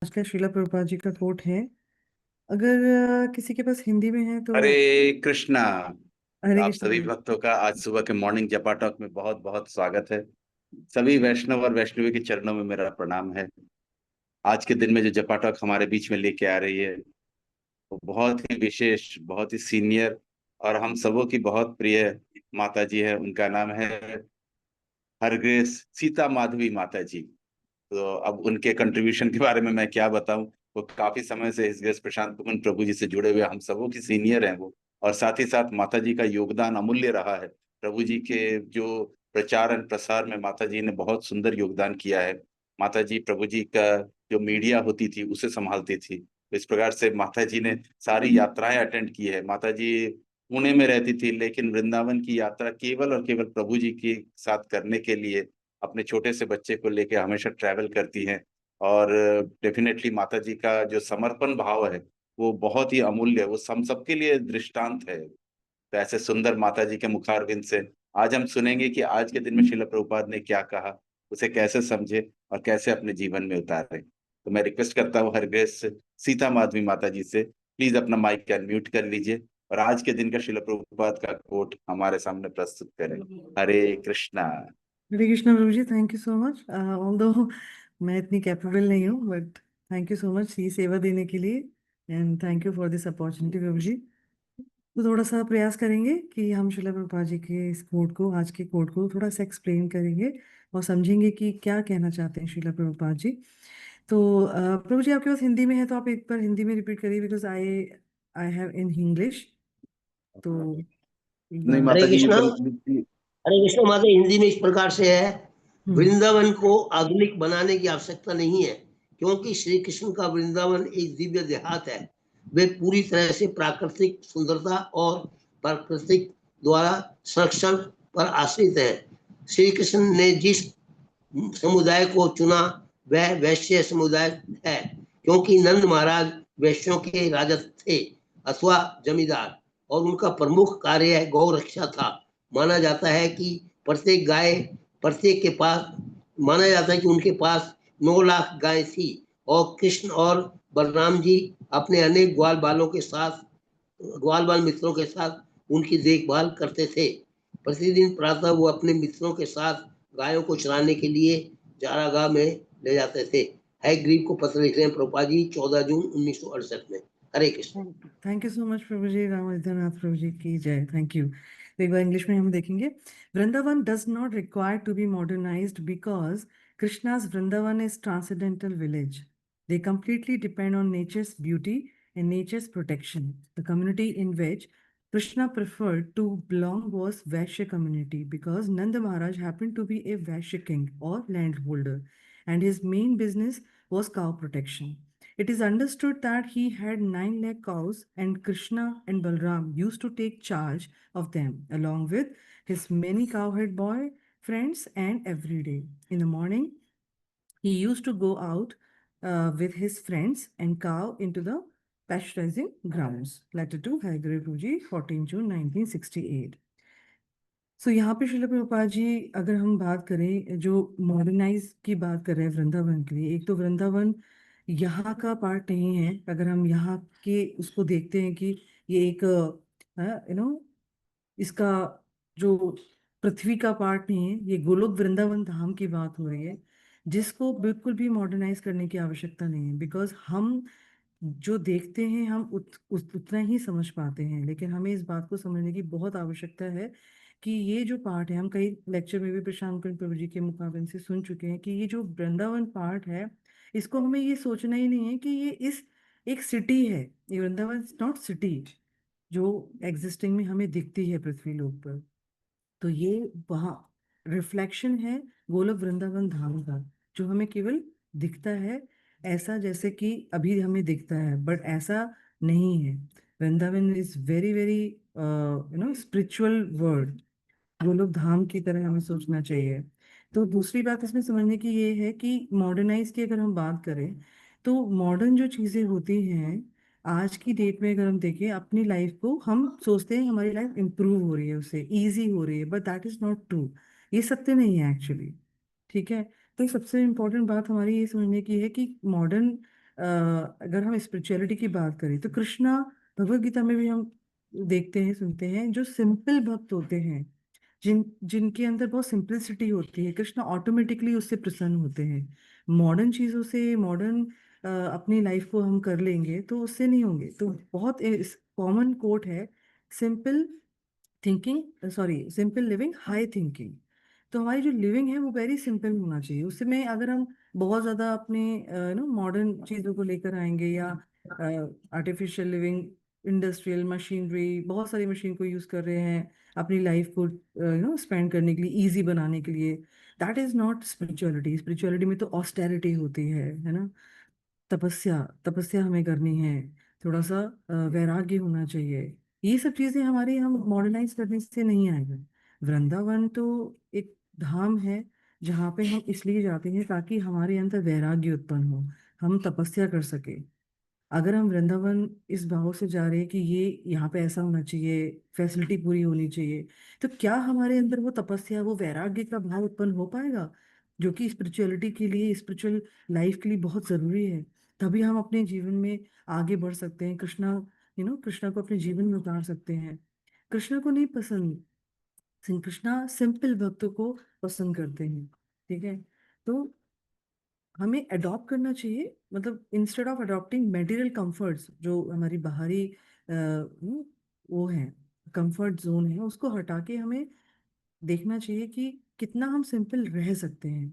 आज का श्रीला प्रभुपाद जी का कोट है। अगर किसी के पास हिंदी में है तो। हरे कृष्णा। हरे आप कृष्ण सभी प्रभु। भक्तों का आज सुबह के मॉर्निंग जपा टॉक में बहुत बहुत स्वागत है। सभी वैष्णव और वैष्णवी के चरणों में मेरा प्रणाम है। आज के दिन में जो जपा टॉक हमारे बीच में लेके आ रही है वो बहुत ही विशेष, बहुत ही सीनियर और हम सबों की बहुत प्रिय माता जी है। उनका नाम है हरग्रेस सीता माधवी माता जी। तो अब उनके कंट्रीब्यूशन के बारे में मैं क्या बताऊं। वो काफी समय से इस गैस प्रशांत कुमार प्रभु जी से जुड़े हुए हम सबों की सीनियर हैं वो। और साथ ही साथ माता जी का योगदान अमूल्य रहा है। प्रभु जी के जो प्रचार एंड प्रसार में माता जी ने बहुत सुंदर योगदान किया है। माता जी प्रभु जी का जो मीडिया होती थी उसे संभालती थी। तो इस प्रकार से माता जी ने सारी यात्राएं अटेंड की है। माता जी पुणे में रहती थी लेकिन वृंदावन की यात्रा केवल और केवल प्रभु जी के साथ करने के लिए अपने छोटे से बच्चे को लेकर हमेशा ट्रैवल करती हैं। और डेफिनेटली माता जी का जो समर्पण भाव है वो बहुत ही अमूल्य है। वो हम सबके लिए दृष्टांत है। तो ऐसे सुंदर माता जी के मुखारविंद से आज हम सुनेंगे कि आज के दिन में श्रील प्रभुपाद ने क्या कहा, उसे कैसे समझे और कैसे अपने जीवन में उतारे। तो मैं रिक्वेस्ट करता हूँ हरग्रेस सीता माधवी माता जी से, प्लीज अपना माइक अनम्यूट कर लीजिए और आज के दिन का श्रील प्रभुपाद का कोट हमारे सामने प्रस्तुत करें। हरे कृष्णा। हरे कृष्ण प्रभु जी, thank you so much. Although मैं इतनी कैपेबल नहीं हूँ, but thank you so much ये सेवा देने के लिए। And thank you for this opportunity प्रभु जी। तो थोड़ा सा प्रयास करेंगे कि हम श्रीला प्रभुपाद जी के इस कोट को, आज के कोट को थोड़ा सा एक्सप्लेन करेंगे और समझेंगे कि क्या कहना चाहते हैं श्रीला प्रभुपाद जी। तो प्रभु जी, आपके पास हिंदी में है तो आप एक बार हिंदी में रिपीट करिए, because I I have in English. तो एक नहीं बार। माता हरे जी कृष्णा। मतलब हरे कृष्णा माता हिंदी में इस प्रकार से है। हम्म। वृंदावन को आधुनिक बनाने की आवश्यकता नहीं है, क्योंकि श्री कृष्ण का वृंदावन एक दिव्य देहात है। वे पूरी तरह से प्राकृतिक सुंदरता और प्राकृतिक द्वारा संरक्षण पर आश्रित है। श्री कृष्ण ने जिस समुदाय को चुना वह वैश्य समुदाय है, क्योंकि नंद महाराज वैश्यों के राजा थे अथवा जमींदार, और उनका प्रमुख कार्य गौ रक्षा था। माना जाता है कि प्रत्येक गाय प्रत्येक के पास माना जाता है कि उनके पास 9 लाख गाय थी, और कृष्ण और बलराम जी अपने अनेक ग्वाल बाल मित्रों के साथ उनकी देखभाल करते थे। प्रतिदिन प्रातः वो अपने मित्रों के साथ गायों को चराने के लिए चारागाह में ले जाते थे। है ग्रीव को पत्र लिख रहे हैं प्रभुपाद जी 14 जून 1968 में। Hare Krishna. Thank you so much प्रभु जी, रामाधरनाथ प्रभु जी की जय। Thank you. तो एक बार इंग्लिश में हम देखेंगे। Vrindavan does not require to be modernised because Krishna's Vrindavan is transcendental village. They completely depend on nature's beauty and nature's protection. The community in which Krishna preferred to belong was Vaishya community because Nanda Maharaj happened to be a Vaishya king or landholder, and his main business was cow protection. It is understood that he had 9 lakh cows, and Krishna and Balram used to take charge of them, along with his many cowherd boy friends. And every day in the morning, he used to go out with his friends and cow into the pasteurizing grounds. Letter to Hagre Puji, 14 June 1968. सो यहाँ पे श्रील प्रभुपाद जी, अगर हम बात करें जो modernise की बात कर रहे हैं वृंदावन के लिए, एक तो वृंदावन यहाँ का पार्ट नहीं है। अगर हम यहाँ के उसको देखते हैं कि ये एक इसका जो पृथ्वी का पार्ट नहीं है, ये गोलोक वृंदावन धाम की बात हो रही है, जिसको बिल्कुल भी मॉडर्नाइज करने की आवश्यकता नहीं है। बिकॉज हम जो देखते हैं हम उतना ही समझ पाते हैं, लेकिन हमें इस बात को समझने की बहुत आवश्यकता है कि ये जो पार्ट है, हम कई लेक्चर में भी प्रशांत कुंज प्रभु जी के मुकाबले से सुन चुके हैं कि ये जो वृंदावन पार्ट है, इसको हमें ये सोचना ही नहीं है कि ये इस एक सिटी है। ये वृंदावन नॉट सिटी जो एग्जिस्टिंग में हमें दिखती है पृथ्वी लोक पर। तो ये वहाँ रिफ्लेक्शन है गोलोक वृंदावन धाम का, जो हमें केवल दिखता है ऐसा जैसे कि अभी हमें दिखता है, बट ऐसा नहीं है। Vrindavan is very very spiritual world. Golok Dham की तरह हमें सोचना चाहिए। तो दूसरी बात इसमें समझने की ये है कि मॉडर्नाइज की अगर हम बात करें, तो मॉडर्न जो चीज़ें होती हैं आज की डेट में, अगर हम देखें अपनी लाइफ को, हम सोचते हैं हमारी लाइफ इंप्रूव हो रही है, उससे इजी हो रही है, but that is not true. ये सत्य नहीं है एक्चुअली। ठीक है। तो सबसे इम्पोर्टेंट बात हमारी ये समझने की है कि मॉडर्न अगर हम स्पिरिचुअलिटी की बात करें तो कृष्णा भगवत गीता में भी हम देखते हैं, सुनते हैं, जो सिंपल भक्त होते हैं, जिनके अंदर बहुत सिंपलिसिटी होती है, कृष्ण ऑटोमेटिकली उससे प्रसन्न होते हैं। मॉडर्न चीज़ों से, मॉडर्न अपनी लाइफ को हम कर लेंगे तो उससे नहीं होंगे। तो बहुत कॉमन कोट है, simple thinking, sorry, simple living high thinking. तो हमारी जो लिविंग है वो वेरी सिंपल होना चाहिए। उसमें अगर हम बहुत ज़्यादा अपने मॉडर्न चीज़ों को लेकर आएंगे, या आर्टिफिशियल लिविंग, इंडस्ट्रियल मशीनरी, बहुत सारी मशीन को यूज़ कर रहे हैं अपनी लाइफ को स्पेंड करने के लिए, इजी बनाने के लिए, that is not spirituality. Spirituality में तो ऑस्टेरिटी होती है ना, तपस्या, तपस्या हमें करनी है, थोड़ा सा वैराग्य होना चाहिए। ये सब चीजें हमारी, हम मॉडर्नाइज करने से नहीं आएगा। वृंदावन तो एक धाम है जहाँ पे हम इसलिए जाते हैं ताकि हमारे अंदर वैराग्य उत्पन्न हो, हम तपस्या कर सके। अगर हम वृंदावन इस भाव से जा रहे हैं कि ये यहाँ पे ऐसा होना चाहिए, फैसिलिटी पूरी होनी चाहिए, तो क्या हमारे अंदर वो तपस्या, वो वैराग्य का भाव उत्पन्न हो पाएगा, जो कि स्पिरिचुअलिटी के लिए, स्पिरिचुअल लाइफ के लिए बहुत जरूरी है। तभी हम अपने जीवन में आगे बढ़ सकते हैं, कृष्णा, कृष्णा को अपने जीवन में उतार सकते हैं। कृष्णा को नहीं पसंद, कृष्णा सिंपल भक्तों को पसंद करते हैं। ठीक है, तो हमें अडॉप्ट करना चाहिए, मतलब instead of adopting material comforts, जो हमारी बाहरी वो है, कंफर्ट जोन है, उसको हटा के हमें देखना चाहिए कि कितना हम सिंपल रह सकते हैं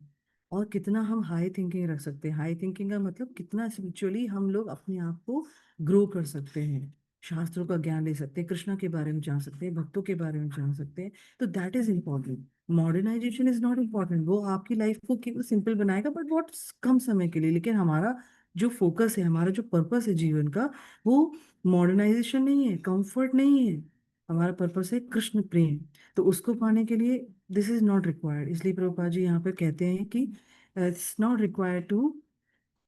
और कितना हम हाई थिंकिंग रख सकते हैं। हाई थिंकिंग का मतलब कितना स्पिरिचुअली हम लोग अपने आप को ग्रो कर सकते हैं, शास्त्रों का ज्ञान ले सकते हैं, कृष्णा के बारे में जान सकते हैं, भक्तों के बारे में जान सकते हैं। तो that is important. Modernization is not important, वो आपकी लाइफ को केवल सिंपल बनाएगा, बट बहुत कम समय के लिए। लेकिन हमारा जो फोकस है, हमारा जो पर्पस है जीवन का, वो मॉडर्नाइजेशन नहीं है, कंफर्ट नहीं है, हमारा पर्पस है कृष्ण प्रेम। तो उसको पाने के लिए दिस इज नॉट रिक्वायर्ड। इसलिए प्रभुपाद जी यहाँ पे कहते हैं कि it's not required to,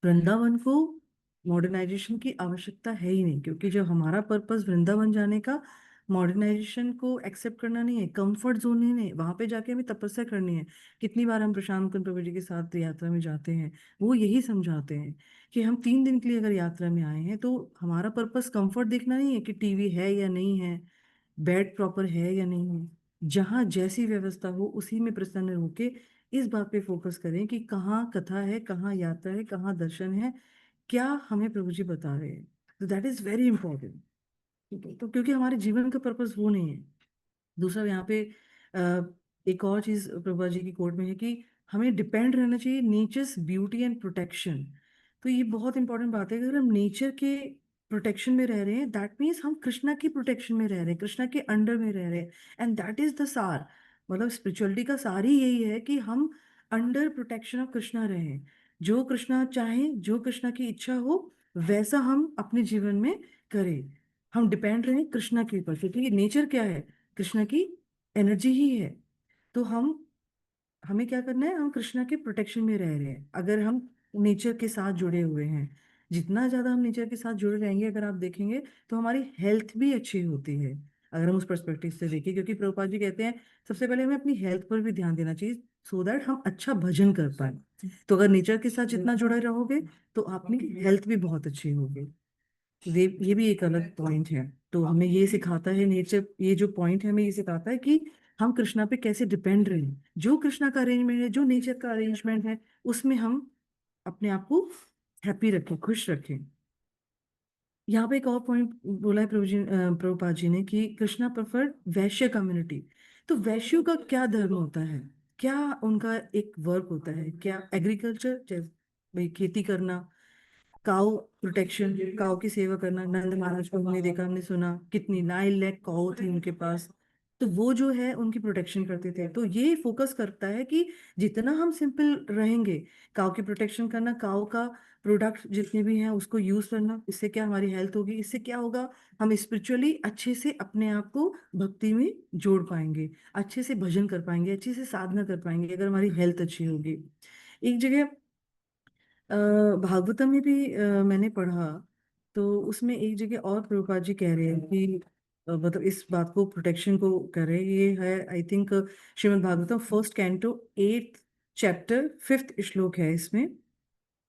Vrindavan को मॉडर्नाइजेशन की आवश्यकता है ही नहीं, क्योंकि जब हमारा पर्पस वृंदावन जाने का मॉडर्नाइजेशन को एक्सेप्ट करना नहीं है, कंफर्ट जोन ही नहीं, वहां पे जाके हमें तपस्या करनी है। कितनी बार हम प्रशांत कुंज प्रभु जी के साथ यात्रा में जाते हैं, वो यही समझाते हैं कि हम 3 दिन के लिए अगर यात्रा में आए हैं तो हमारा पर्पस कंफर्ट देखना नहीं है कि टीवी है या नहीं है, बेड प्रॉपर है या नहीं है, जहाँ जैसी व्यवस्था हो उसी में प्रसन्न होके इस बात पे फोकस करें कि कहाँ कथा है, कहाँ यात्रा है, कहाँ दर्शन है, क्या हमें प्रभु जी बता रहे हैं। तो दैट इज वेरी इंपॉर्टेंट। ठीक है, तो क्योंकि हमारे जीवन का पर्पस वो नहीं है। दूसरा यहाँ पे एक और चीज प्रभा जी की कोट में है कि हमें डिपेंड रहना चाहिए नेचर्स ब्यूटी एंड प्रोटेक्शन। तो ये बहुत इंपॉर्टेंट बात है, अगर हम नेचर के प्रोटेक्शन में रह रहे हैं, दैट मीन्स हम कृष्णा की प्रोटेक्शन में रह रहे हैं, कृष्णा के अंडर में रह रहे हैं। एंड दैट इज द सार, मतलब स्पिरिचुअलिटी का सार ही यही है कि हम अंडर प्रोटेक्शन ऑफ कृष्णा रहें। जो कृष्णा चाहे, जो कृष्णा की इच्छा हो, वैसा हम अपने जीवन में करें। हम डिपेंड रहें कृष्णा के ऊपर, क्योंकि नेचर क्या है, कृष्णा की एनर्जी ही है। तो हमें क्या करना है, हम कृष्णा के प्रोटेक्शन में रह रहे हैं अगर हम नेचर के साथ जुड़े हुए हैं। जितना ज्यादा हम नेचर के साथ जुड़े रहेंगे, अगर आप देखेंगे, तो हमारी हेल्थ भी अच्छी होती है, अगर हम उस पर्सपेक्टिव से देखें। क्योंकि प्रभुपाद जी कहते हैं सबसे पहले हमें अपनी हेल्थ पर भी ध्यान देना चाहिए, सो दैट हम अच्छा भजन कर पाए। तो अगर नेचर के साथ जितना जुड़े रहोगे तो आपकी हेल्थ भी बहुत अच्छी होगी। ये भी एक अलग पॉइंट है। तो हमें ये सिखाता है नेचर, ये जो पॉइंट है हमें ये सिखाता है कि हम कृष्णा पे कैसे डिपेंड रहे, जो कृष्णा का अरेंजमेंट है, जो नेचर का अरेंजमेंट है, उसमें हम अपने आप को हैप्पी रखें, खुश रखें। यहाँ पे एक और पॉइंट बोला है प्रभुपाद जी ने कि कृष्णा प्रेफर्ड वैश्य कम्युनिटी। तो वैश्यों का क्या धर्म होता है, क्या उनका एक वर्क होता है, क्या एग्रीकल्चर, जैसे भाई खेती करना, काउ प्रोटेक्शन, काउ की सेवा करना। नंद महाराज को हमने देखा, हमने सुना कितनी 9 लाख काउ थी उनके पास। तो वो जो है उनकी प्रोटेक्शन करते थे। तो ये फोकस करता है कि जितना हम सिंपल रहेंगे, काउ की प्रोटेक्शन करना, काउ का प्रोडक्ट जितने भी हैं उसको यूज करना, इससे क्या हमारी हेल्थ होगी, इससे क्या होगा, हम स्पिरिचुअली अच्छे से अपने आप को भक्ति में जोड़ पाएंगे, अच्छे से भजन कर पाएंगे, अच्छे से साधना कर पाएंगे, अगर हमारी हेल्थ अच्छी होगी। एक जगह अ, भागवतम में भी मैंने पढ़ा, तो उसमें एक जगह और प्रभुपाद जी कह रहे हैं कि मतलब इस बात को, प्रोटेक्शन को कर रहे हैं। ये है I think Shrimad Bhagavatam first canto 8th chapter 5th श्लोक है इसमें।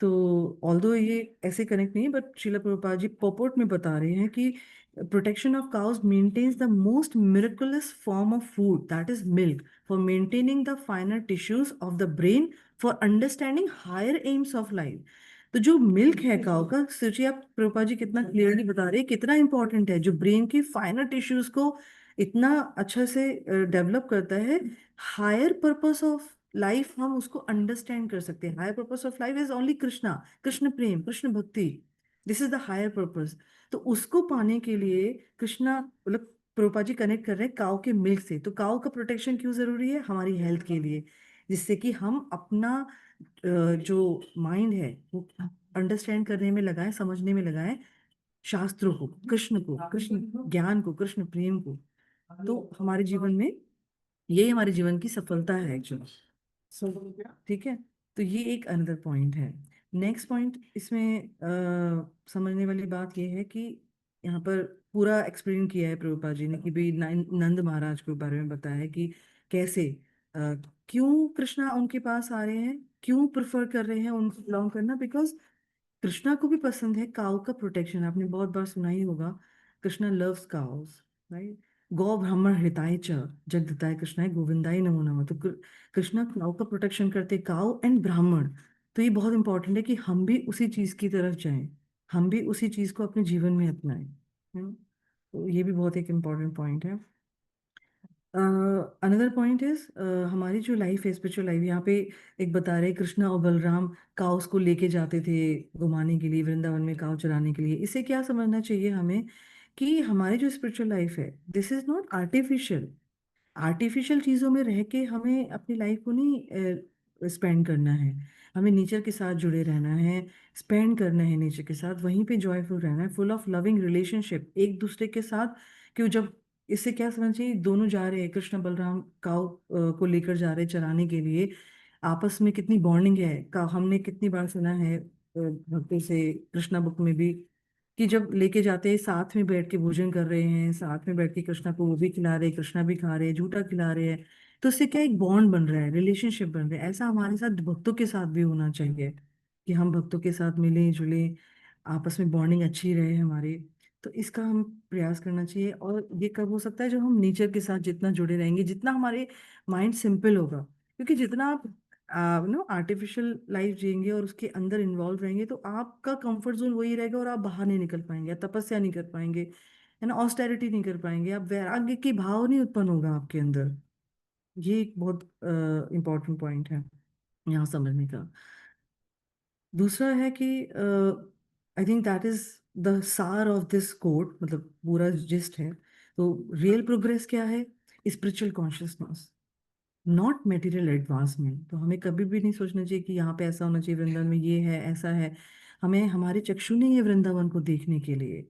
तो ऑल्दो ये ऐसे कनेक्ट नहीं है, बट श्रीला प्रभुपाद जी पॉपोट में बता रहे हैं कि protection of cows maintains the most miraculous form of food, that is milk, for maintaining the finer tissues of the brain, for understanding higher aims of life. तो जो मिल्क है काउ का, सोचिए आप प्रभुपाद जी कितना क्लियरली बता रहे हैं कितना इंपॉर्टेंट है, जो ब्रेन की फाइनर टिश्यूज को इतना अच्छा से डेवलप करता है। हायर पर्पस ऑफ लाइफ हम उसको अंडरस्टैंड कर सकते हैं। Higher purpose of life is only Krishna, Krishna प्रेम, कृष्ण भक्ति, this is the higher purpose. तो उसको पाने के लिए कृष्णा मतलब प्रभुपाद जी कनेक्ट कर रहे हैं काऊ के मिल्क से। तो काऊ का प्रोटेक्शन क्यों जरूरी है? हमारी हेल्थ के लिए, जिससे कि हम अपना जो माइंड है वो अंडरस्टैंड करने में लगाएं, समझने में लगाएं, शास्त्रों को, कृष्ण को, कृष्ण ज्ञान को, कृष्ण प्रेम को। तो हमारे जीवन में यही हमारे जीवन की सफलता है एक्चुअली। ठीक है। तो ये एक अनदर पॉइंट है। नेक्स्ट पॉइंट इसमें समझने वाली बात ये है कि यहाँ पर पूरा एक्सप्लेन किया है प्रभुपाद जी ने कि भाई नंद महाराज के बारे में बताया है कि कैसे क्यों कृष्णा उनके पास आ रहे हैं, क्यों प्रेफर कर रहे हैं उनको बिलोंग करना। बिकॉज कृष्णा को भी पसंद है काऊ का प्रोटेक्शन। आपने बहुत बार सुना ही होगा, कृष्णा लव्स काउस, राइट। गौ ब्राह्मण हिताय च जगदिताय कृष्णाय गोविंदाय नमो नमः। तो कृष्णा काऊ का प्रोटेक्शन करते, काऊ एंड ब्राह्मण। तो ये बहुत इंपॉर्टेंट है कि हम भी उसी चीज की तरफ जाएं, हम भी उसी चीज को अपने जीवन में अपनाएं। तो ये भी बहुत एक इम्पॉर्टेंट पॉइंट है। अनदर पॉइंट इज हमारी जो लाइफ है, स्पिरिचुअल लाइफ, यहाँ पे एक बता रहे कृष्णा और बलराम काउस को लेके जाते थे घुमाने के लिए, वृंदावन में काउ चराने के लिए। इससे क्या समझना चाहिए हमें कि हमारी जो स्पिरिचुअल लाइफ है this is not artificial. Artificial चीज़ों में रह के हमें अपनी लाइफ को नहीं स्पेंड करना है। हमें नेचर के साथ जुड़े रहना है, स्पेंड करना है नेचर के साथ, वहीं पे जॉयफुल रहना है, फुल ऑफ लविंग रिलेशनशिप एक दूसरे के साथ। क्यों जब इससे क्या समझ चाहिए, दोनों जा रहे हैं, कृष्ण बलराम काऊ को लेकर जा रहे हैं चराने के लिए, आपस में कितनी बॉन्डिंग है का हमने कितनी बार सुना है भक्तों से, कृष्णा बुक में भी, कि जब लेके जाते हैं साथ में बैठ के भोजन कर रहे हैं, साथ में बैठ के कृष्णा को वो भी खिला रहे हैं, कृष्णा भी खा रहे हैं, झूठा खिला रहे हैं। तो इससे क्या एक बॉन्ड बन रहा है, रिलेशनशिप बन रहा है। ऐसा हमारे साथ भक्तों के साथ भी होना चाहिए कि हम भक्तों के साथ मिलें जुलें, आपस में बॉन्डिंग अच्छी रहे हमारी। तो इसका हम प्रयास करना चाहिए। और ये कब हो सकता है? जब हम नेचर के साथ जितना जुड़े रहेंगे, जितना हमारे माइंड सिंपल होगा। क्योंकि जितना आप आर्टिफिशियल लाइफ जिएंगे और उसके अंदर इन्वॉल्व रहेंगे, तो आपका कंफर्ट जोन वही रहेगा और आप बाहर नहीं निकल पाएंगे, आप तपस्या नहीं कर पाएंगे, है ना, ऑस्टेरिटी नहीं कर पाएंगे, आप वैराग्य की भाव नहीं उत्पन्न होगा आपके अंदर। ये एक बहुत इंपॉर्टेंट पॉइंट है यहाँ समझने का। दूसरा है कि I think that is the सार ऑफ दिस कोड, मतलब पूरा जिस्ट है। तो रियल प्रोग्रेस क्या है? Spiritual consciousness, not material advancement. तो हमें कभी भी नहीं सोचना चाहिए कि यहाँ पे ऐसा होना चाहिए, वृंदावन में ये है, ऐसा है। हमें हमारे चक्षु नहीं है वृंदावन को देखने के लिए।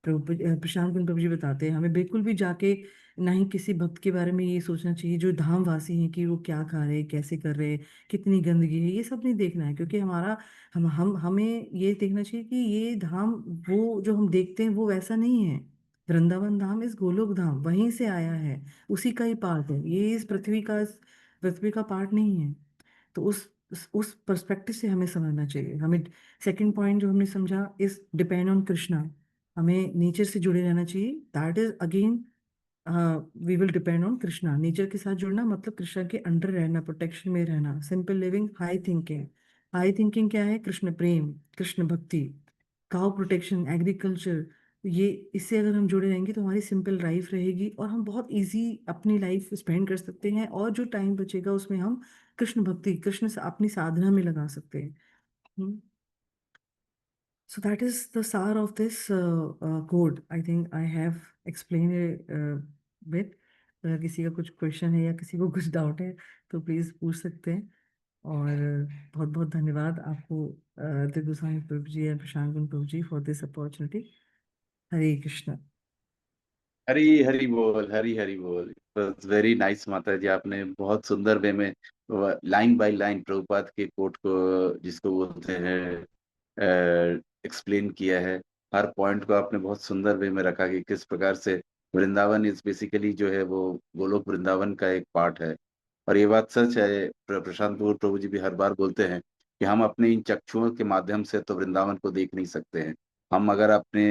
प्रशांत कुंज प्रभु जी बताते हैं हमें बिल्कुल भी जाके ना ही किसी भक्त के बारे में ये सोचना चाहिए जो धाम वासी हैं कि वो क्या खा रहे हैं, कैसे कर रहे हैं, कितनी गंदगी है, ये सब नहीं देखना है। क्योंकि हमारा हम हमें ये देखना चाहिए कि ये धाम, वो जो हम देखते हैं वो वैसा नहीं है। वृंदावन धाम इस गोलोक धाम वहीं से आया है, उसी का ही पार्ट है ये, इस पृथ्वी का पार्ट नहीं है। तो उस पर्सपेक्टिव से हमें समझना चाहिए। हमें सेकंड पॉइंट जो हमने समझा इज डिपेंड ऑन कृष्णा, हमें नेचर से जुड़े रहना चाहिए। That is again we will depend on Krishna. Nature के साथ जुड़ना मतलब कृष्णा के अंडर रहना, प्रोटेक्शन में रहना, simple living, high thinking. High thinking क्या है? कृष्ण प्रेम, कृष्ण भक्ति, काउ प्रोटेक्शन, एग्रीकल्चर। ये इससे अगर हम जुड़े रहेंगे तो हमारी सिंपल लाइफ रहेगी और हम बहुत इजी अपनी लाइफ स्पेंड कर सकते हैं। और जो टाइम बचेगा उसमें हम कृष्ण भक्ति, कृष्ण से अपनी साधना में लगा सकते हैं। So that is the sar of this code. I think I have explained it bit. अगर किसी का कुछ क्वेश्चन है या किसी को कुछ डाउट है तो प्लीज़ पूछ सकते हैं। और बहुत बहुत धन्यवाद आपको दिव्य गोस्वामी प्रभु जी और प्रशांत कुंज प्रभु जी फॉर दिस अपॉर्चुनिटी। हरे कृष्णा। हरी हरी बोल, हरी हरी बोल। वेरी नाइस माता जी, आपने बहुत सुंदर वे में लाइन बाय लाइन प्रभुपाद के कोट को, जिसको बोलते हैं, एक्सप्लेन किया है। हर पॉइंट को आपने बहुत सुंदर वे में रखा कि किस प्रकार से वृंदावन इज बेसिकली जो है वो गोलोक वृंदावन का एक पार्ट है। और ये बात सच है, प्रशांत प्रभु जी भी हर बार बोलते हैं कि हम अपने इन चक्षुओं के माध्यम से तो वृंदावन को देख नहीं सकते हैं। हम अगर अपने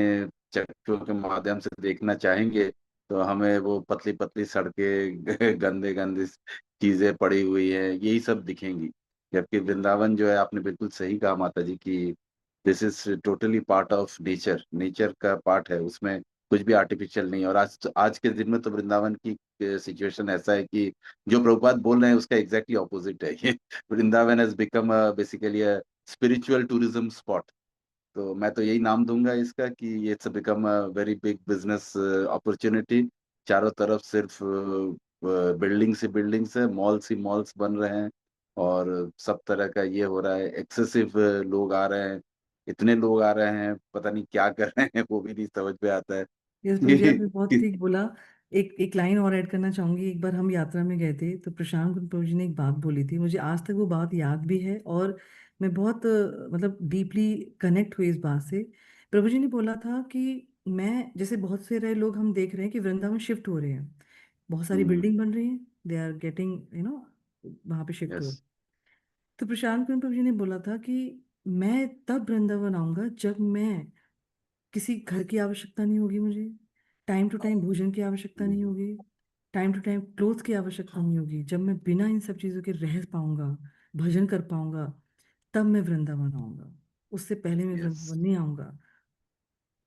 चक्षुओं के माध्यम से देखना चाहेंगे तो हमें वो पतली पतली सड़कें गंदे गंदे चीजें पड़ी हुई हैं यही सब दिखेंगी। जबकि वृंदावन जो है, आपने बिल्कुल सही कहा माता जी की, this is totally part of nature, nature का पार्ट है, उसमें कुछ भी आर्टिफिशियल नहीं है। और आज के दिन में तो वृंदावन की सिचुएशन ऐसा है कि जो प्रभुपाद बोल रहे हैं उसका एग्जैक्टली ऑपोजिट है ये। Vrindavan has become basically a spiritual tourism spot. तो मैं तो यही नाम दूंगा इसका कि ये it's become a very big business opportunity. चारों तरफ सिर्फ बिल्डिंग्स ही बिल्डिंग्स है, मॉल्स ही मॉल्स बन रहे हैं, और सब तरह का ये हो रहा है। एक्सेसिव लोग आ रहे हैं, इतने लोग आ रहे हैं, पता नहीं क्या कर रहे हैं, वो भी नहीं समझ में आता है। यस प्रभु जी, आपने बहुत ठीक बोला। एक एक लाइन और ऐड करना चाहूंगी। एक बार हम यात्रा में गए थे तो प्रशांत प्रभु जी ने एक बात बोली थी, मुझे आज तक वो बात याद भी है, और मैं बहुत मतलब डीपली कनेक्ट हुई इस बात से। प्रभु जी ने बोला था कि मैं, जैसे बहुत से रहे लोग हम देख रहे हैं कि वृंदावन शिफ्ट हो रहे हैं, बहुत सारी बिल्डिंग बन रही हैं, दे आर गेटिंग वहां पे शिफ्ट हो रहे यस। हैं। तो प्रशांत प्रभु जी ने बोला था कि मैं तब वृंदावन आऊंगा जब मैं, किसी घर की आवश्यकता नहीं होगी मुझे, टाइम टू टाइम भोजन की आवश्यकता नहीं होगी, टाइम टू टाइम क्लोथ की आवश्यकता नहीं होगी, जब मैं बिना इन सब चीज़ों के रह पाऊंगा, भजन कर पाऊंगा, तब मैं वृंदावन आऊंगा। उससे पहले मैं यस। वृंदावन नहीं आऊंगा।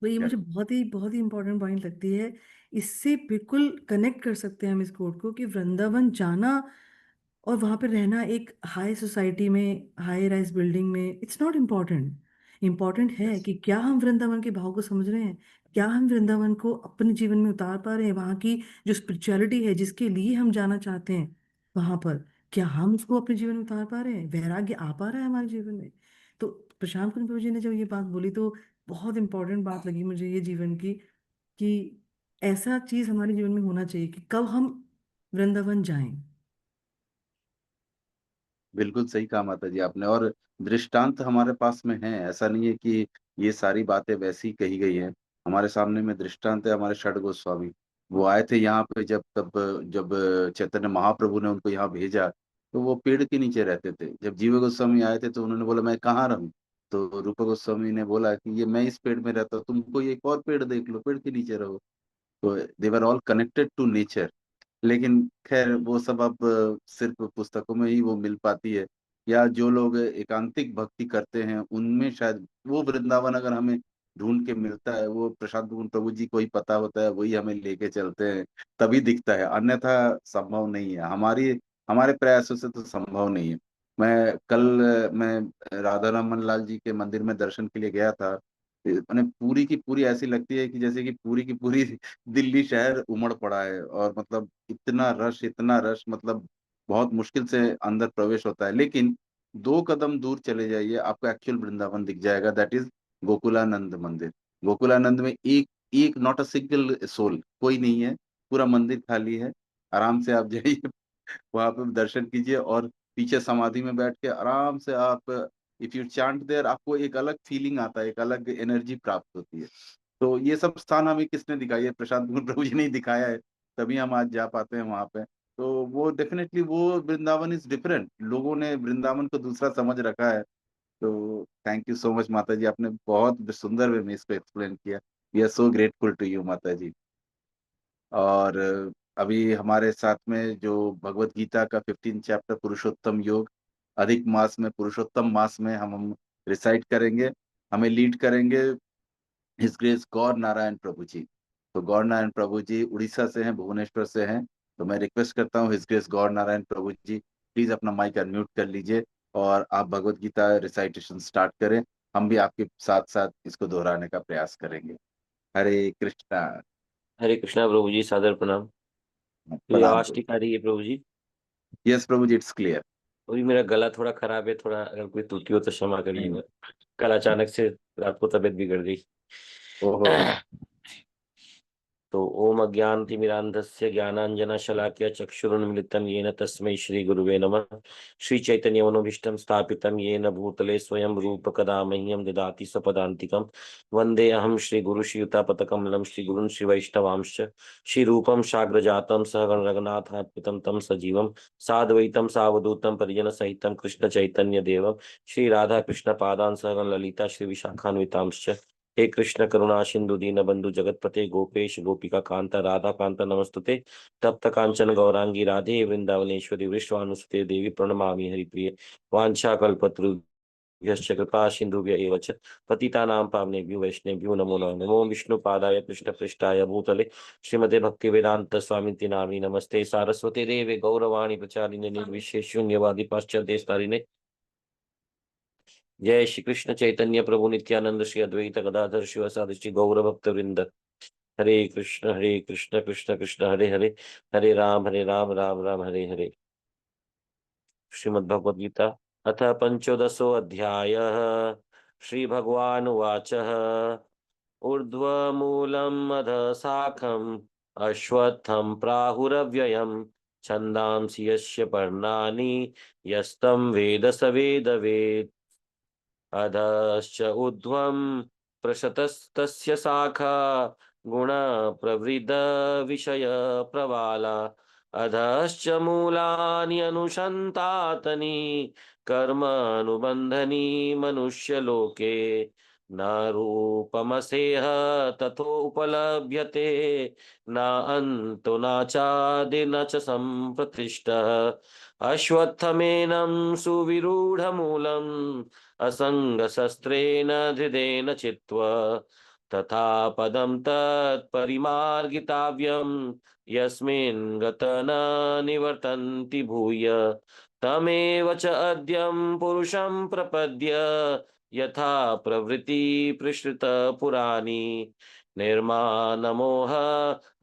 तो ये मुझे करेक्ट। बहुत ही इंपॉर्टेंट पॉइंट लगती है। इससे बिल्कुल कनेक्ट कर सकते हैं हम इस कोड को कि वृंदावन जाना और वहां पे रहना एक हाई सोसाइटी में, हाई राइज बिल्डिंग में, इट्स नॉट इम्पॉर्टेंट। इम्पॉर्टेंट है यस। कि क्या हम वृंदावन के भाव को समझ रहे हैं, क्या हम वृंदावन को अपने जीवन में उतार पा रहे हैं, वहाँ की जो स्पिरिचुअलिटी है जिसके लिए हम जाना चाहते हैं वहां पर, क्या हम उसको अपने जीवन में उतार पा रहे हैं, वैराग्य आ पा रहा है हमारे जीवन में। तो प्रशांत कुंज जी ने जब ये बात बोली तो बहुत इंपॉर्टेंट बात लगी मुझे ये जीवन की, कि ऐसा चीज हमारे जीवन में होना चाहिए कि कब हम वृंदावन जाएं। बिल्कुल सही कहा माता जी आपने। और दृष्टांत हमारे पास में है, ऐसा नहीं है कि ये सारी बातें वैसी ही कही गई हैं। हमारे सामने में दृष्टांत है, हमारे षड गोस्वामी, वो आए थे यहाँ पे जब चैतन्य महाप्रभु ने उनको यहाँ भेजा, तो वो पेड़ के नीचे रहते थे। जब जीव गोस्वामी आए थे तो उन्होंने बोला मैं कहाँ रहूं। तो रूप गोस्वामी ने बोला कि ये मैं इस पेड़ में रहता हूँ, तुमको एक और पेड़ देख लो, पेड़ के नीचे रहो। तो they were all connected to nature. लेकिन खैर वो सब अब सिर्फ पुस्तकों में ही वो मिल पाती है, या जो लोग एकांतिक भक्ति करते हैं उनमें शायद वो वृंदावन अगर हमें ढूंढ के मिलता है, वो प्रशांत भूषण प्रभु जी को ही पता होता है, वही हमें लेके चलते हैं, तभी दिखता है, अन्यथा संभव नहीं है। हमारे प्रयासों से तो संभव नहीं है। मैं राधा रमन लाल जी के मंदिर में दर्शन के लिए गया था। मैंने पूरी की पूरी ऐसी लगती है कि जैसे कि पूरी की पूरी दिल्ली शहर उमड़ पड़ा है, और मतलब इतना रश, मतलब बहुत मुश्किल से अंदर प्रवेश होता है। लेकिन 2 कदम दूर चले जाइए, आपको एक्चुअल वृंदावन दिख जाएगा, दैट इज गोकुलानंद मंदिर। गोकुलानंद में एक एक नॉट अ सिंगल सोल, कोई नहीं है, पूरा मंदिर खाली है। आराम से आप जाइए, वहां पे दर्शन कीजिए, और पीछे समाधि में बैठ के आराम से आप, इफ यू चांट देयर, आपको एक अलग फीलिंग आता है, एक अलग एनर्जी प्राप्त होती है। तो ये सब स्थान हमें किसने दिखाई है? प्रशांत भूषण प्रभु जी ने ही दिखाया है, तभी हम आज जा पाते हैं वहां पे। तो वो डेफिनेटली वो वृंदावन इज डिफरेंट, लोगों ने वृंदावन को दूसरा समझ रखा है। तो थैंक यू सो मच माता जी, आपने बहुत सुंदर वे में इसको एक्सप्लेन किया। We are so grateful to you mata ji. और अभी हमारे साथ में जो भगवत गीता का 15 चैप्टर पुरुषोत्तम योग, अधिक मास में, पुरुषोत्तम मास में हम रिसाइट करेंगे, हमें लीड करेंगे हिज ग्रेस गौर नारायण प्रभु जी। तो गौर नारायण प्रभु जी उड़ीसा से हैं, भुवनेश्वर से हैं। तो मैं रिक्वेस्ट करता हूँ his grace Gaur Narayan Prabhu ji, please अपना माइक अनम्यूट कर लीजिए और आप भगवत गीता रिसाइटेशन स्टार्ट करें। हम भी आपके साथ साथ इसको दोहराने का प्रयास करेंगे। हरे कृष्णा। हरे कृष्णा प्रभु जी, सादर प्रणाम। मेरी प्रणाम आवाज प्रभु। ठीक आ रही है प्रभु जी? यस प्रभु जी, इट्स क्लियर। अभी मेरा गला थोड़ा खराब है, थोड़ा अगर कोई त्रुटि हो तो क्षमा करिएगा। कल अचानक से रात को तबीयत बिगड़ गई। ओहो। तो ओम अज्ञानतिमिरान्धस्य ज्ञानाञ्जनशलाकया चक्षुरुन्मिलितं येन तस्मै श्रीगुरुवे नमः। श्रीचैतन्यमनोभीष्टं स्थापितं येन भूतले स्वयं रूपकदा मह्यं ददाति स्वपदान्तिकं। वन्देऽहं श्रीगुरुश्रीयुतापतकमलं श्रीगुरुन् श्रीवैष्णवांश्च श्रीरूपं साग्रजातं सहगण रघुनाथान्वितं तं सजीवं साद्वैतं सावधूतं परिजनसहितं कृष्णचैतन्यदेवं श्रीराधाकृष्णपादान् सहगण ललिता श्रीविशाखान्वितांश्च। हे कृष्ण करुणा सिंधु दीन बंधु जगतपते गोपेश गोपिका कांता राधा कांता नमस्तुते। तप्त कांचन गौरांगी राधे वृंदावनेश्वरी वृषभानुसुते देवी प्रणमामि हरिप्रिये। वाञ्छाकल्पतरुभ्यश्च कृपा सिन्धुभ्य एव च पतितानां पावनेभ्यो वैष्णवेभ्यो नमो नमः। नमो विष्णुपादाय कृष्णपृष्ठाय भूतले श्रीमते भक्तिवेदांत स्वामिति नामिने नमस्ते सारस्वती देवे गौरवाणी प्रचारिणे निर्विशेष शून्यवादी पाश्चात्यदेशतारिणे। जय श्री कृष्ण चैतन्य प्रभु नित्यानंद श्री अद्वैत गदाधर शिवासादि श्री गौर भक्त वृंद। हरे कृष्ण कृष्ण कृष्ण हरे हरे, हरे राम राम राम हरे हरे। श्रीमद् भगवद गीता अथ पंचोदशो अध्याय। श्री भगवान उवाच ऊर्ध्वमूलम् अधः शाखम् अश्वत्थं प्राहुरव्ययम् छन्दांसि यस्य पर्णानि यस्तं वेद स वेदवेत्। अधश्च ऊर्ध्वं प्रशतस्तस्य शाखा गुण प्रवृद्ध विषय प्रवाला। अधश्च मूलानि अनुसन्तातनि कर्मानुबन्धनि मनुष्यलोके। न रूपमसेह तथोपलभ्यते न अन्तो न चादिर्न च सम्प्रतिष्ठः। अश्वत्थमेनं सुविरूढमूलम् असंगशस्त्रेण धृतेन चित्वा तथा पदं तत्परिमार्गितव्यं यस्मिन् गतः न निवर्तन्ति भूय। तमेव च अद्यं पुरुषं प्रपद्य यथा प्रवृत्ति पृष्ठत पुराणी। निर्मानमोह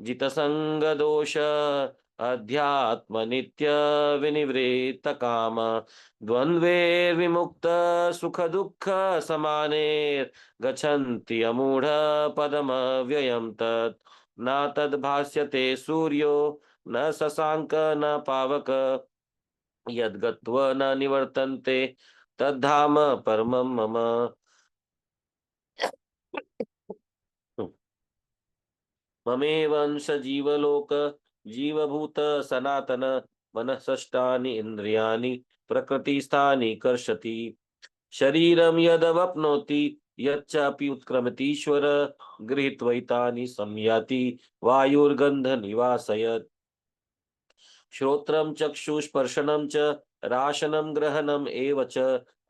जितसंगदोष अध्यात्म नित्य विनिवृत्त काम। द्वन्द्वैर्विमुक्त सुख दुःख समानेर्गच्छन्ति अमूढ़ पदमव्ययं तत्। न तद्भास्यते सूर्यो न शशांक न पावक यद्गत्वा न निवर्तन्ते तद्धाम परमं मम। ममेवंश जीवलोक जीवभूत सनातन मनःषष्ठानि इन्द्रियाणि प्रकृतिस्थानि कर्षति। शरीरं यदवप्नोति यच्चापि उत्क्रमतीश्वर गृहीत्वैतानि संयाति वायुर्गन्ध निवासयत्। श्रोत्रं चक्षुस्पर्शनं च राशनं ग्रहणम् एव च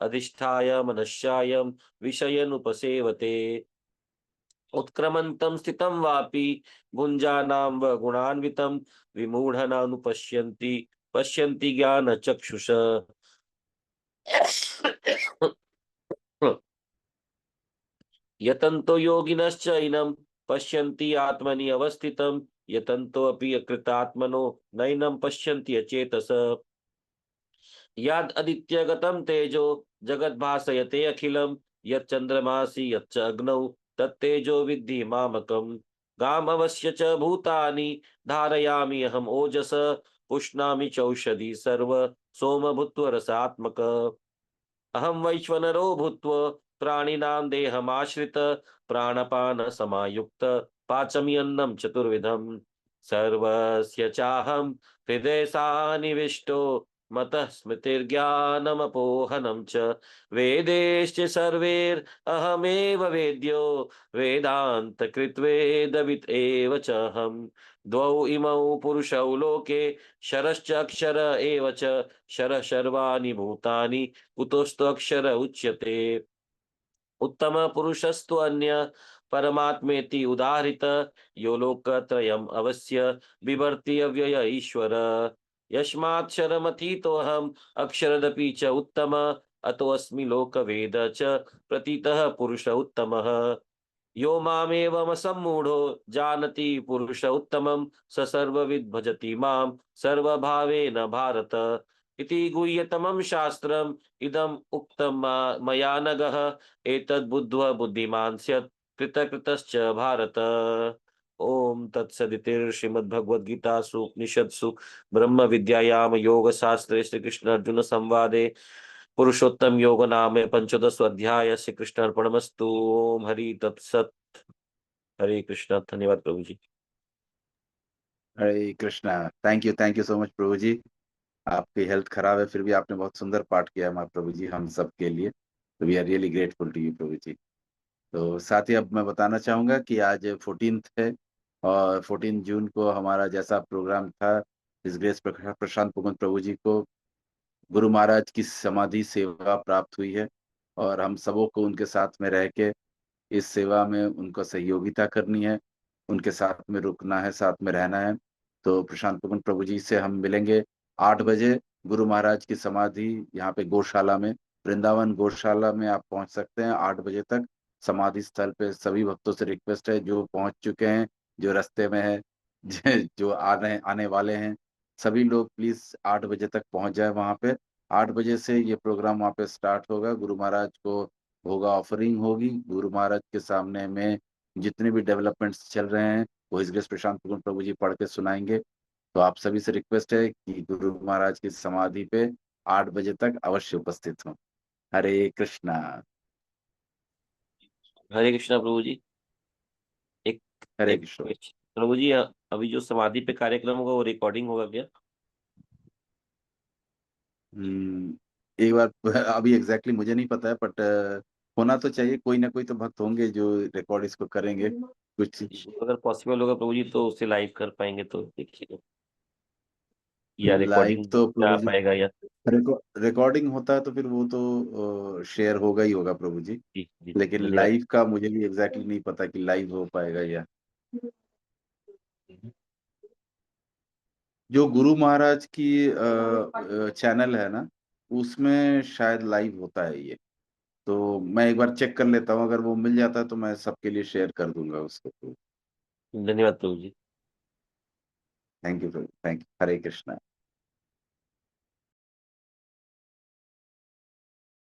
अधिष्ठाय मनश्चायं विषयनुपसेवते। उत्क्रमन्तं स्थितं वापि भुञ्जानां व गुणान्वितं विमूढनानुपश्यन्ति पश्यन्ति ज्ञानचक्षुष। यतन्तो योगिनश्च इनं पश्यन्ति आत्मनि अवस्थितं यतन्तो अपि अकृतात्मनो नैनं पश्यन्ति अचेतस। यद् आदित्यगतं तेजो जगद्भासयते अखिलं यच्चन्द्रमासि यच्च अग्नौ तत्तेजो विद्धि मामकम्। गामवस्य च भूतानि धारयामि अहम् ओजस पुष्णामि चौषधि सर्व सोम भूत्वा रसात्मक। अहं वैश्वनरो भूत्वा प्राणिनां देहमाश्रित प्राणपान समायुक्त पाचमि अन्नं चतुर्विधम्। सर्वस्य चाहं हृदय सानिविष्टो मतः स्मृतिर्ज्ञानमपोहनं च। वेदैश्च सर्वैरहमेव वेद्यो वेदान्तकृत्वेदवित् एव च अहम्। द्वौ इमौ पुरुषौ लोके शरश्च अक्षर एव च शरः सर्वाणि भूतानि कुतोऽस्त्वक्षर उच्यते। उत्तम पुरुषस्तु अन्य परमात्मेति उदाहृत यो लोकत्रयम् अवश्य बिभर्ति अव्यय ईश्वर। यस्माक्षरमतीतोऽहम् अक्षरदपि च उत्तम अतोऽस्मि लोकवेद च प्रतीतः पुरुष उत्तमः। यो मामेवमसम्मूढो जानति पुरुष उत्तमं स सर्वविद् भजति मां सर्वभावेन भारत। इति गुह्यतमं शास्त्रम् इदम् उक्तं मया नघः एतद् बुद्ध्वा बुद्धिमान् स्यात् कृतकृतश्च भारत। ओम तत्सदिति श्रीमद्भगवद्गीतासु उपनिषत्सु ब्रह्म विद्यायाम योग शास्त्रे श्री कृष्ण अर्जुन संवादे पुरुषोत्तम योग नामे पंचोदश अध्याय श्री कृष्ण अर्पणमस्तु। ओम हरि तत्सत। हरे कृष्ण। धन्यवाद प्रभु जी। Hare Krishna. Thank you so much प्रभु जी। आपकी हेल्थ खराब है, फिर भी आपने बहुत सुंदर पाठ किया है प्रभु जी, हम सब के लिए। तो we are really grateful to you प्रभु जी। तो साथ ही अब मैं बताना चाहूंगा कि आज 14th है, और 14 जून को हमारा जैसा प्रोग्राम था, इस ग्रेस प्रशांत पुगन प्रभु जी को गुरु महाराज की समाधि सेवा प्राप्त हुई है, और हम सबों को उनके साथ में रह के इस सेवा में उनको सहयोगिता करनी है, उनके साथ में रुकना है, साथ में रहना है। तो प्रशांत पुगन प्रभु जी से हम मिलेंगे 8 बजे। गुरु महाराज की समाधि यहाँ पे गौशाला में, वृंदावन गौशाला में आप पहुंच सकते हैं 8 बजे तक। समाधि स्थल पे सभी भक्तों से रिक्वेस्ट है, जो पहुंच चुके हैं, जो रास्ते में है, जो आने आने वाले हैं, सभी लोग प्लीज 8 बजे तक पहुंच जाए वहां पे। 8 बजे से ये प्रोग्राम वहां पे स्टार्ट होगा। गुरु महाराज को होगा, ऑफरिंग होगी गुरु महाराज के सामने में। जितने भी डेवलपमेंट्स चल रहे हैं वो इस ग्रेस प्रशांत पुगन प्रभु जी पढ़ के सुनाएंगे। तो आप सभी से रिक्वेस्ट है कि गुरु महाराज की समाधि पे 8 बजे तक अवश्य उपस्थित हो। हरे कृष्णा। हरे कृष्णा प्रभु जी। एक हरे एक कृष्ण। प्रभु जी, अभी जो समाधि पे कार्यक्रम होगा वो रिकॉर्डिंग होगा क्या? एक बार अभी एग्जैक्टली मुझे नहीं पता है, बट होना तो चाहिए। कोई ना कोई तो भक्त होंगे जो रिकॉर्ड इसको करेंगे कुछ। अगर पॉसिबल होगा प्रभु जी तो उसे लाइव कर पाएंगे तो देखिए, या लाइव रिकॉर्डिंग तो आ प्रभु जी, पाएगा या। रिकॉर्डिंग होता है तो फिर वो तो शेयर होगा ही होगा प्रभु जी। जी जी लेकिन धन्यवाद। लाइव का मुझे भी एग्जैक्टली नहीं पता कि लाइव हो पाएगा या। जो गुरु महाराज की चैनल है ना, उसमें शायद लाइव होता है ये। तो मैं एक बार चेक कर लेता हूँ, अगर वो मिल जाता है तो मैं सबके लिए शेयर कर दूंगा उसको। धन्यवाद प्रभु जी। Thank you. हरे कृष्णा।